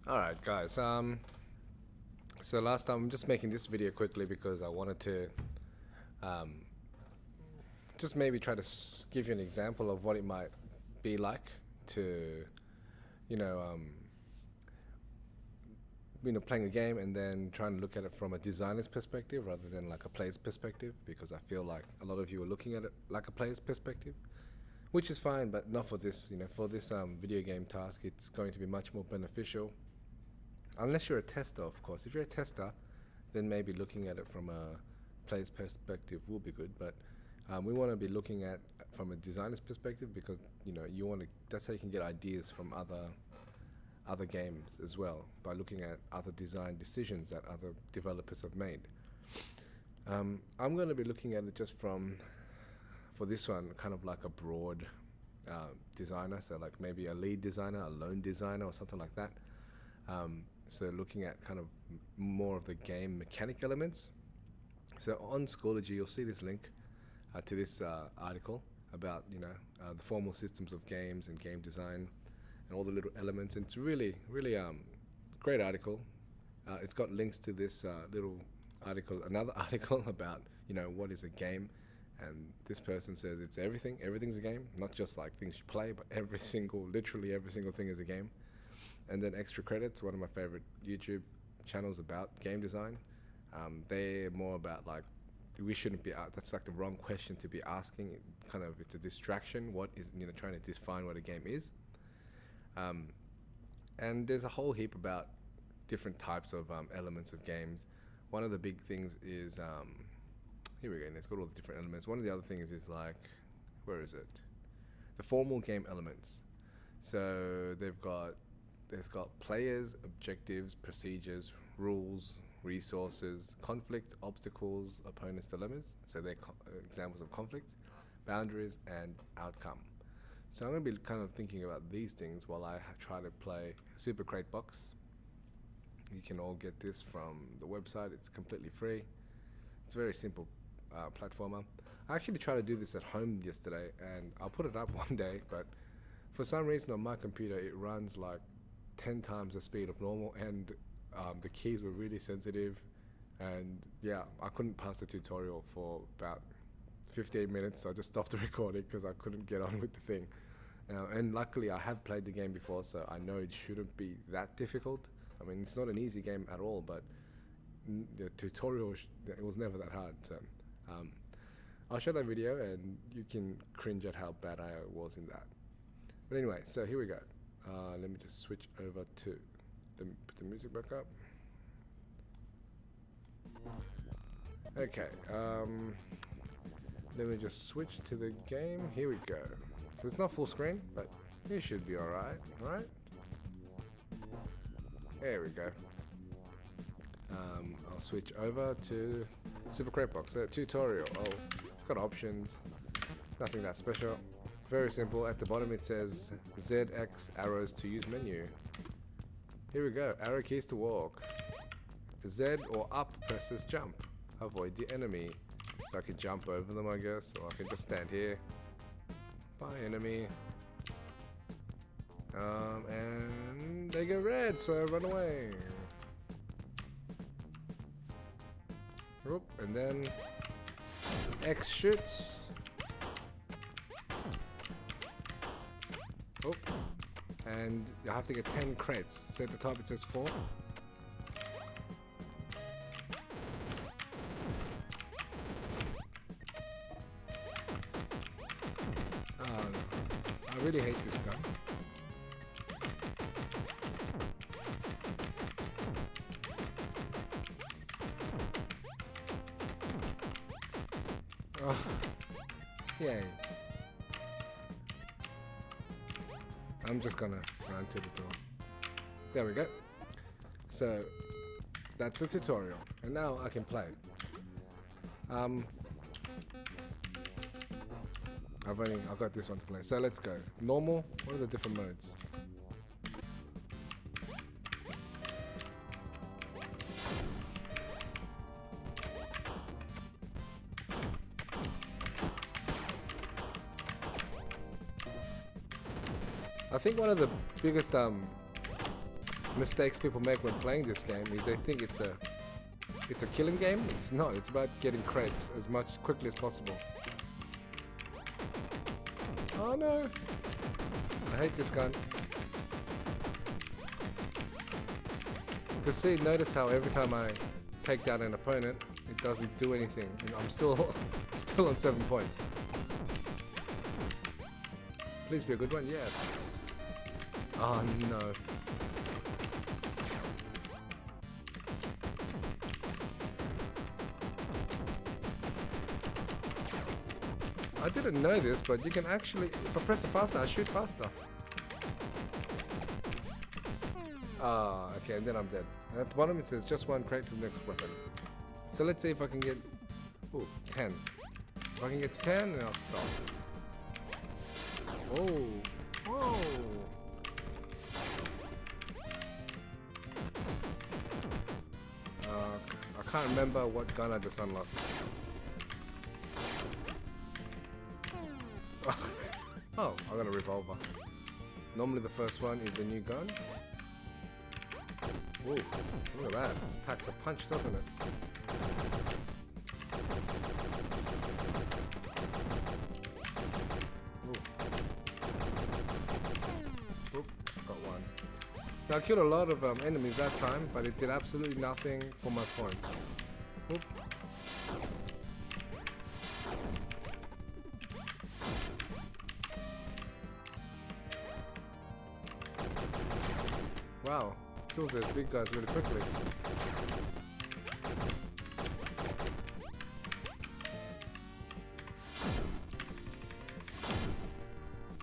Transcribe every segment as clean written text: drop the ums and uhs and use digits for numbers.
Alright guys, so last time I'm just making this video quickly because I wanted to um, just maybe try to give you an example of what it might be like to, you know, um, playing a game and then trying to look at it from a designer's perspective rather than like a player's perspective, because I feel like a lot of you are looking at it like a player's perspective, which is fine, but not for this. For this video game task, it's going to be much more beneficial. Unless you're a tester, of course. If you're a tester, then maybe looking at it from a player's perspective will be good. But we want to be looking at from a designer's perspective, because you want to. That's how you can get ideas from other games as well, by looking at other design decisions that other developers have made. I'm going to be looking at it just for this one, kind of like a broad designer. So like maybe a lead designer, a lone designer, or something like that. So looking at kind of more of the game mechanic elements. So on Schoology, you'll see this link to this article about the formal systems of games and game design and all the little elements. And it's really great article. It's got links to this little article, another article about what is a game. And this person says it's everything. Everything's a game, not just like things you play, but literally every single thing is a game. And then Extra Credits, one of my favorite YouTube channels about game design. They're more about like, we shouldn't be, that's like the wrong question to be asking. It's a distraction. What is, trying to define what a game is. And there's a whole heap about different types of elements of games. One of the big things is, here we go, and it's got all the different elements. One of the other things is like, where is it? The formal game elements. So there's got players, objectives, procedures, rules, resources, conflict, obstacles, opponents' dilemmas. So they're examples of conflict, boundaries, and outcome. So I'm going to be kind of thinking about these things while I try to play Super Crate Box. You can all get this from the website. It's completely free. It's a very simple platformer. I actually tried to do this at home yesterday, and I'll put it up one day, but for some reason on my computer it runs like 10 times the speed of normal, and the keys were really sensitive, and yeah, I couldn't pass the tutorial for about 15 minutes, so I just stopped the recording because I couldn't get on with the thing. And luckily I have played the game before, so I know it shouldn't be that difficult. I mean, it's not an easy game at all, but the tutorial, it was never that hard. So I'll show that video and you can cringe at how bad I was in that. But anyway, so here we go. Let me just switch over to put the music back up. Okay, let me just switch to the game. Here we go. So it's not full screen, but it should be alright, right? There we go. I'll switch over to Super Crate Box. So tutorial. Oh, it's got options. Nothing that special. Very simple. At the bottom it says ZX arrows to use menu. Here we go. Arrow keys to walk. Z or up presses jump. Avoid the enemy. So I can jump over them, I guess, or I can just stand here. Bye, enemy. And they go red, so run away. Oop, and then X shoots. Oh, and you have to get 10 crates. So at the top it says 4. I really hate this gun. Oh, yay. I'm just gonna run to the door. There we go. So that's the tutorial, and now I can play. I've got this one to play. So let's go. Normal. What are the different modes? I think one of the biggest mistakes people make when playing this game is they think it's a killing game. It's not. It's about getting crates as much quickly as possible. Oh no! I hate this gun. Because see, notice how every time I take down an opponent, it doesn't do anything, and I'm still on 7 points. Please be a good one. Yes. Oh no. I didn't know this, but you can actually, if I press it faster, I shoot faster. Ah, okay, and then I'm dead. And at the bottom it says just one crate to the next weapon. So let's see if I can get, 10. If I can get to 10, then I'll stop. Oh, whoa. I can't remember what gun I just unlocked. Oh, I got a revolver. Normally the first one is a new gun. Whoa, look at that. This packs a punch, doesn't it? Oop, got one. So I killed a lot of enemies that time, but it did absolutely nothing for my points. Oop. Wow, kills those big guys really quickly.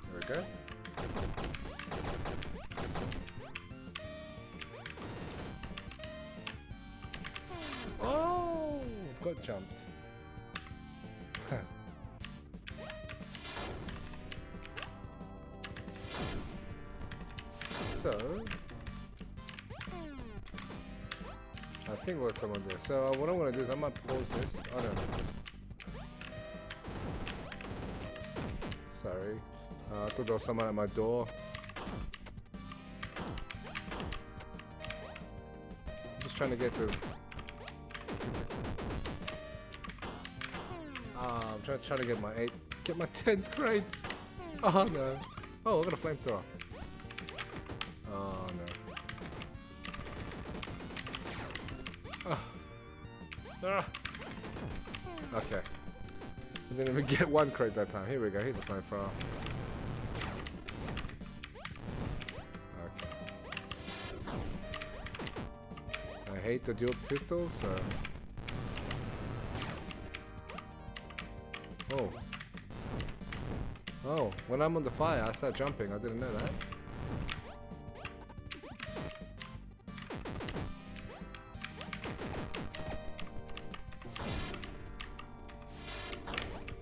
There we go. Oh, got jumped. So I think there's someone there. So what I'm gonna do is I might pause this. I don't know. Sorry. I thought there was someone at my door. I'm just trying to get to. I'm trying to get my 10 crates. Oh no. Oh, I got a flamethrower. Oh no. Okay. I didn't even get one crate that time. Here we go. Here's a flamethrower. Okay. I hate the dual pistols, so. Oh. Oh, when I'm on the fire, I start jumping. I didn't know that.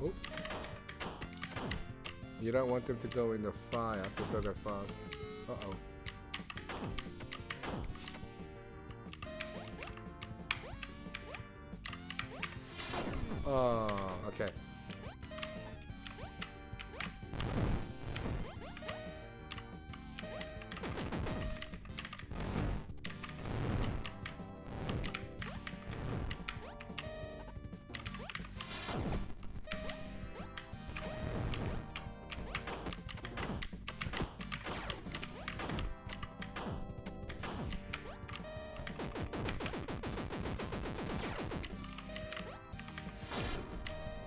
Oh. You don't want them to go in the fire because they'll go fast. Uh-oh. Oh, okay.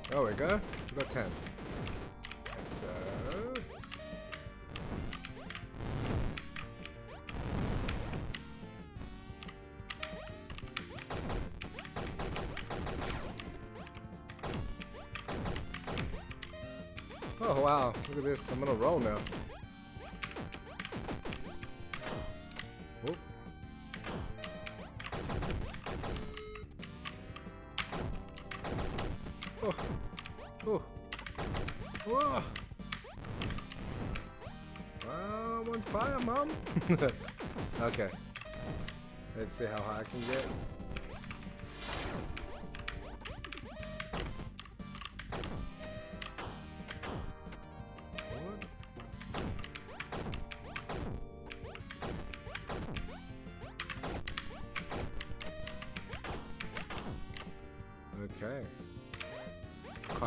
There we go. We got 10. So. Oh wow, look at this. I'm gonna roll now. Whoop. Oh. Oh. Whoa. I'm on fire, Mom. Okay. Let's see how high I can get.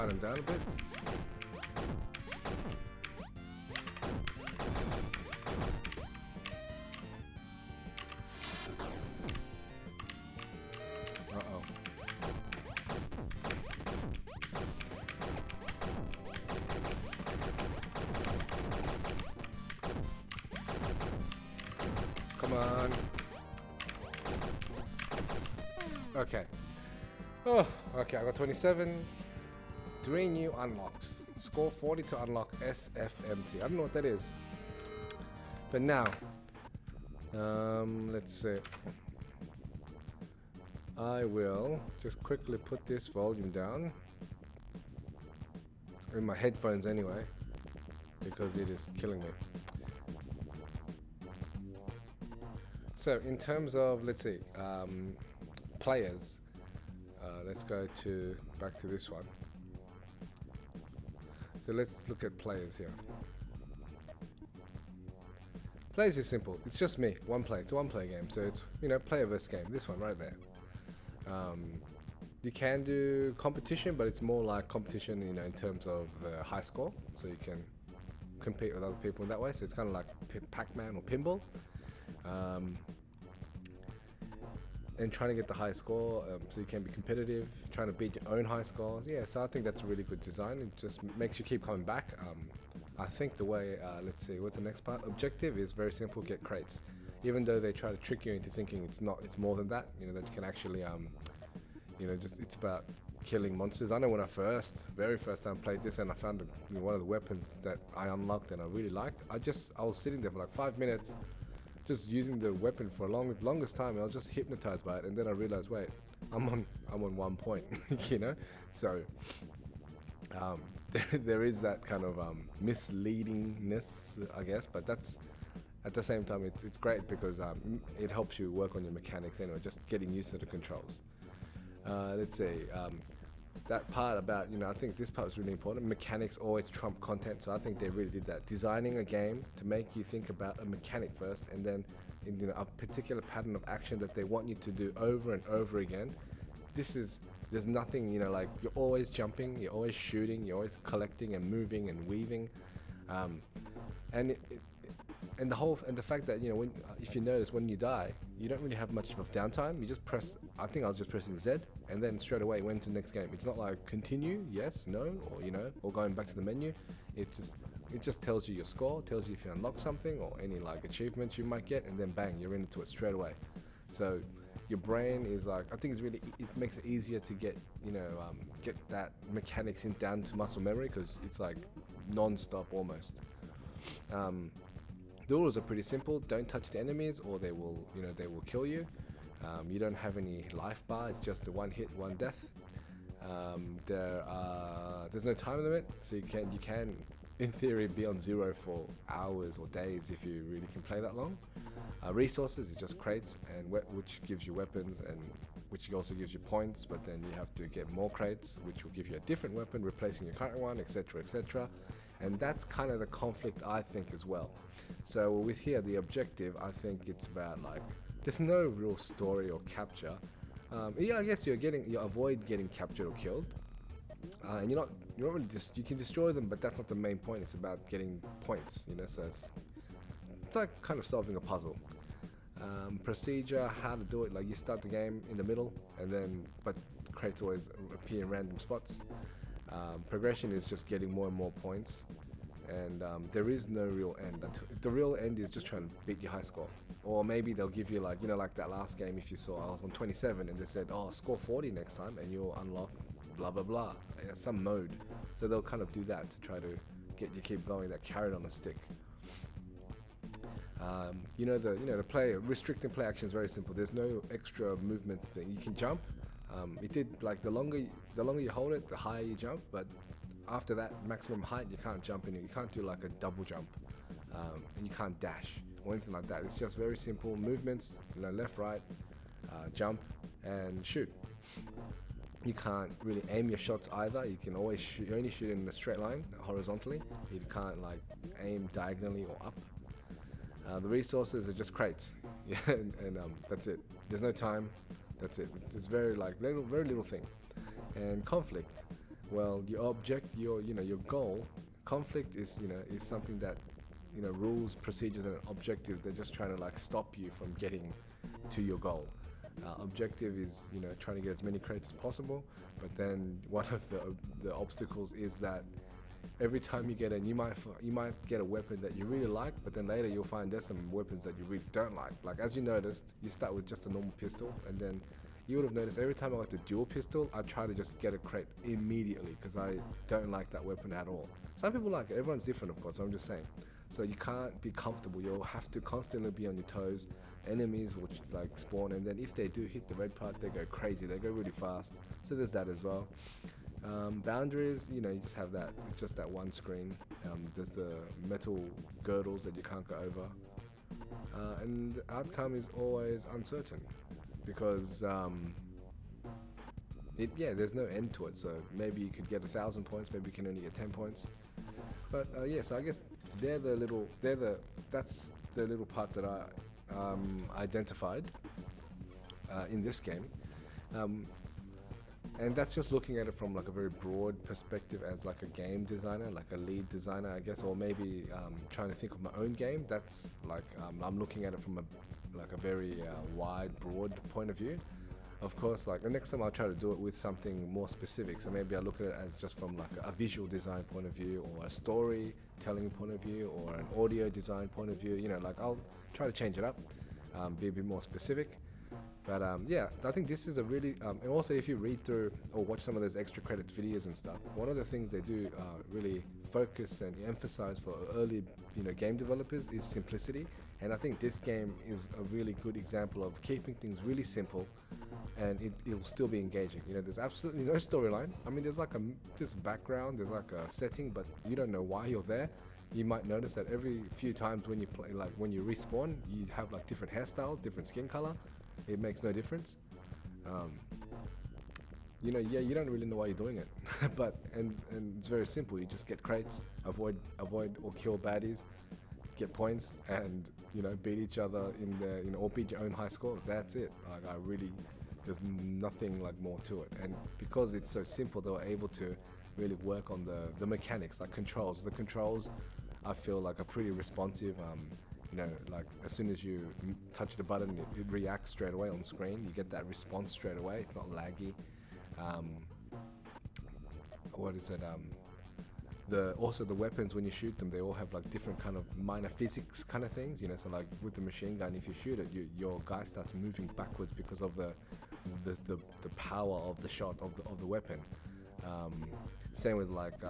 quiet them down a bit. Uh-oh. Come on. Okay. Oh, okay, I got 27. 3 new unlocks. Score 40 to unlock SFMT. I don't know what that is. But now, let's see. I will just quickly put this volume down. In my headphones anyway, because it is killing me. So in terms of, let's see, players, let's go back to this one. So let's look at players here. Players is simple. It's just me, one player. It's a one-player game, so it's player versus game. This one right there. You can do competition, but it's more like competition, in terms of the high score. So you can compete with other people in that way. So it's kind of like Pac-Man or pinball. And trying to get the high score, so you can be competitive, trying to beat your own high scores. Yeah, so I think that's a really good design. It just makes you keep coming back. I think the way, let's see, what's the next part? Objective is very simple, get crates. Even though they try to trick you into thinking it's more than that, that you can actually, it's about killing monsters. I know when I very first time played this and I found one of the weapons that I unlocked and I really liked, I was sitting there for like 5 minutes, just using the weapon for longest time, and I was just hypnotized by it. And then I realized, wait, I'm on 1 point, So there is that kind of misleadingness, I guess. But that's at the same time, it's great because it helps you work on your mechanics anyway, just getting used to the controls. Let's see. That part about, I think this part was really important. Mechanics always trump content, so I think they really did that. Designing a game to make you think about a mechanic first, and then a particular pattern of action that they want you to do over and over again. There's nothing, like you're always jumping, you're always shooting, you're always collecting and moving and weaving, and the fact that if you notice when you die, you don't really have much of downtime. You just press. I think I was just pressing Z, and then straight away went to the next game. It's not like continue, yes, no, or going back to the menu. It just tells you your score, tells you if you unlock something or any like achievements you might get, and then bang, you're into it straight away. So your brain is like, I think it makes it easier to get get that mechanics down to muscle memory, because it's like non-stop almost. The rules are pretty simple. Don't touch the enemies, or they will kill you. You don't have any life bar. It's just the one hit, one death. There's no time limit, so you can in theory be on 0 for hours or days if you really can play that long. Resources is just crates, and which gives you weapons, and which also gives you points. But then you have to get more crates, which will give you a different weapon, replacing your current one, etc., etc. And that's kind of the conflict, I think, as well. So with here, the objective, I think it's about like, there's no real story or capture. Yeah, I guess you avoid getting captured or killed. And you're not really you can destroy them, but that's not the main point. It's about getting points, so it's like kind of solving a puzzle. Procedure, how to do it, like you start the game in the middle, but crates always appear in random spots. Progression is just getting more and more points, and there is no real end. The real end is just trying to beat your high score, or maybe they'll give you like like that last game. If you saw, I was on 27, and they said, "Oh, score 40 next time, and you'll unlock blah blah blah," some mode. So they'll kind of do that to try to get you keep going. That carrot on a stick. The play restricting play action is very simple. There's no extra movement thing. You can jump. It did like the longer you hold it, the higher you jump. But after that maximum height, you can't jump in it. You can't do like a double jump, and you can't dash or anything like that. It's just very simple movements. Left, right, jump, and shoot. You can't really aim your shots either. You can always shoot. You only shoot in a straight line, horizontally. You can't like aim diagonally or up. The resources are just crates, yeah, and that's it. There's no time. That's it. It's very very little thing. And conflict. Well, your object, your goal, conflict is, is something that, rules, procedures, and objectives. They're just trying to like stop you from getting to your goal. Objective is, trying to get as many credits as possible. But then one of the obstacles is that every time you get in, you might get a weapon that you really like, but then later you'll find there's some weapons that you really don't like. Like as you noticed, you start with just a normal pistol, and then you would have noticed every time I got the dual pistol, I try to just get a crate immediately because I don't like that weapon at all. Some people like it. Everyone's different, of course. So I'm just saying. So you can't be comfortable. You'll have to constantly be on your toes. Enemies will like spawn, and then if they do hit the red part, they go crazy. They go really fast. So there's that as well. Boundaries, you just have that. It's just that one screen. There's the metal girdles that you can't go over. And the outcome is always uncertain because there's no end to it. So maybe you could get 1,000 points, maybe you can only get 10 points. But so I guess that's the little part that I identified in this game. And that's just looking at it from like a very broad perspective as like a game designer, like a lead designer, I guess, or maybe trying to think of my own game. That's like I'm looking at it from a very wide, broad point of view. Of course, like the next time I'll try to do it with something more specific. So maybe I'll look at it as just from like a visual design point of view, or a storytelling point of view, or an audio design point of view. Like I'll try to change it up, be a bit more specific. But I think this is a really, and also if you read through or watch some of those extra credits videos and stuff, one of the things they do really focus and emphasize for early, game developers is simplicity. And I think this game is a really good example of keeping things really simple, and it'll still be engaging. There's absolutely no storyline. I mean, there's like this background, there's like a setting, but you don't know why you're there. You might notice that every few times when you play, like when you respawn, you have like different hairstyles, different skin color. It makes no difference. You don't really know why you're doing it, but and it's very simple. You just get crates, avoid or kill baddies, get points, and beat each other in the or beat your own high scores. That's it. Like there's nothing like more to it. And because it's so simple, they were able to really work on the mechanics, like controls. The controls, I feel like are pretty responsive. Like as soon as you touch the button, it reacts straight away on screen. You get that response straight away. It's not laggy. What is it? Also the weapons, when you shoot them, they all have like different kind of minor physics kind of things. So like with the machine gun, if you shoot it, your guy starts moving backwards because of the power of the shot of the weapon. Same with like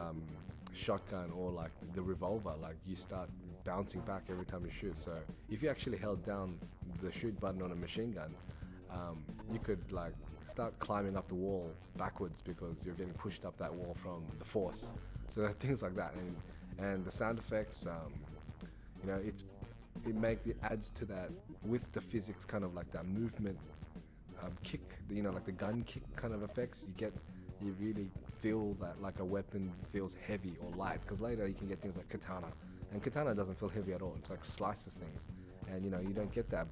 shotgun or like the revolver, like you start bouncing back every time you shoot. So if you actually held down the shoot button on a machine gun, you could like start climbing up the wall backwards because you're getting pushed up that wall from the force. So things like that, and the sound effects, it adds to that with the physics, kind of like that movement kick, like the gun kick kind of effects. You really feel that like a weapon feels heavy or light, because later you can get things like katana, and katana doesn't feel heavy at all. It's like slices things, and you don't get that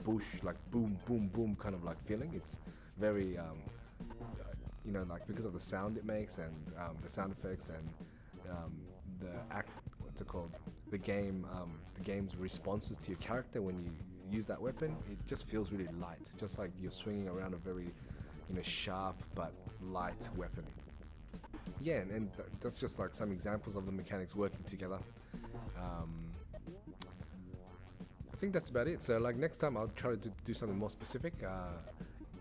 boosh, like boom boom boom kind of like feeling. It's very like because of the sound it makes, and the sound effects, and the game's responses to your character when you use that weapon. It just feels really light, just like you're swinging around a very sharp but light weapon. And that's just like some examples of the mechanics working together. I think that's about it. So like next time I'll try to do something more specific.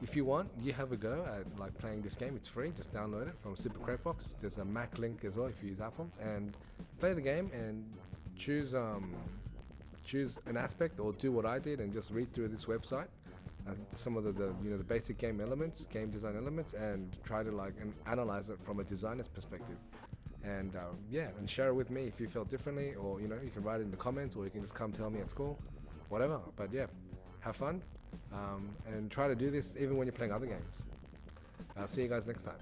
If you want, you have a go at like playing this game. It's free. Just download it from Super Crate Box. There's a Mac link as well if you use Apple, and play the game and choose an aspect, or do what I did and just read through this website, some of the basic game design elements, and try to like and analyze it from a designer's perspective. And and share it with me if you felt differently, or you can write it in the comments, or you can just come tell me at school, whatever. But have fun, and try to do this even when you're playing other games. I'll see you guys next time.